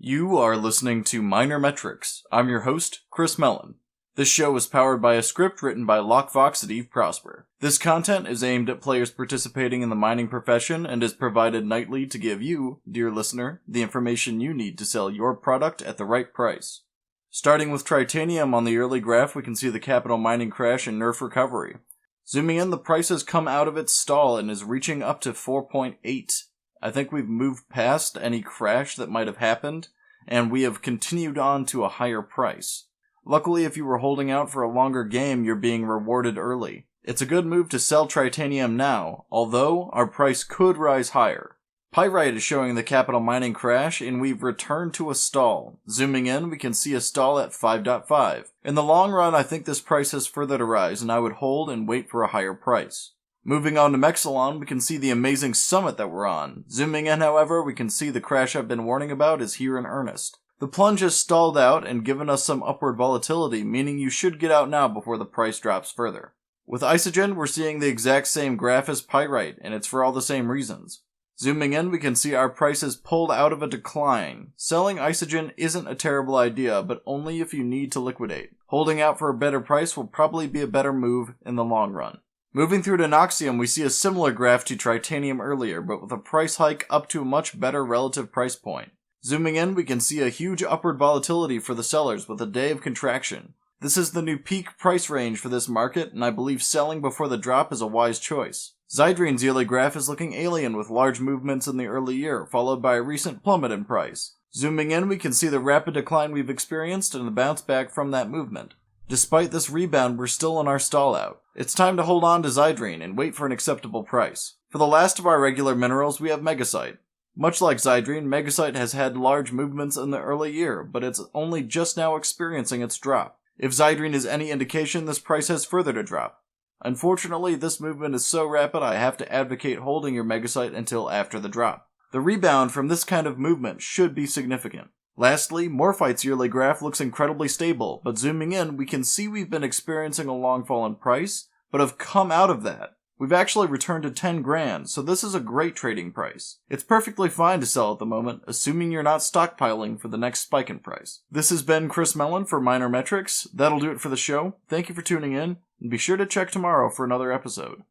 You are listening to Minor Metrics. I'm your host, Chris Mellon. This show is powered by a script written by LockVox and Eve Prosper. This content is aimed at players participating in the mining profession and is provided nightly to give you, dear listener, the information you need to sell your product at the right price. Starting with Tritanium on the early graph, we can see the Capital Mining crash and nerf recovery. Zooming in, the price has come out of its stall and is reaching up to 4.8. I think we've moved past any crash that might have happened, and we have continued on to a higher price. Luckily, if you were holding out for a longer game, you're being rewarded early. It's a good move to sell Tritanium now, although our price could rise higher. Pyrite is showing the Capital Mining crash, and we've returned to a stall. Zooming in, we can see a stall at 5.5. In the long run, I think this price has further to rise, and I would hold and wait for a higher price. Moving on to Mexilon, we can see the amazing summit that we're on. Zooming in, however, we can see the crash I've been warning about is here in earnest. The plunge has stalled out and given us some upward volatility, meaning you should get out now before the price drops further. With Isogen, we're seeing the exact same graph as Pyrite, and it's for all the same reasons. Zooming in, we can see our price has pulled out of a decline. Selling Isogen isn't a terrible idea, but only if you need to liquidate. Holding out for a better price will probably be a better move in the long run. Moving through to Noxium, we see a similar graph to Tritanium earlier, but with a price hike up to a much better relative price point. Zooming in, we can see a huge upward volatility for the sellers with a day of contraction. This is the new peak price range for this market, and I believe selling before the drop is a wise choice. Zydrene's yearly graph is looking alien with large movements in the early year, followed by a recent plummet in price. Zooming in, we can see the rapid decline we've experienced and the bounce back from that movement. Despite this rebound, we're still in our stall out. It's time to hold on to Zydrene and wait for an acceptable price. For the last of our regular minerals, we have Megasite. Much like Zydrene, Megasite has had large movements in the early year, but it's only just now experiencing its drop. If Zydrene is any indication, this price has further to drop. Unfortunately, this movement is so rapid I have to advocate holding your Megasite until after the drop. The rebound from this kind of movement should be significant. Lastly, Morphite's yearly graph looks incredibly stable, but zooming in, we can see we've been experiencing a long fall in price, but have come out of that. We've actually returned to 10 grand, so this is a great trading price. It's perfectly fine to sell at the moment, assuming you're not stockpiling for the next spike in price. This has been Chris Mellon for Minor Metrics. That'll do it for the show. Thank you for tuning in, and be sure to check tomorrow for another episode.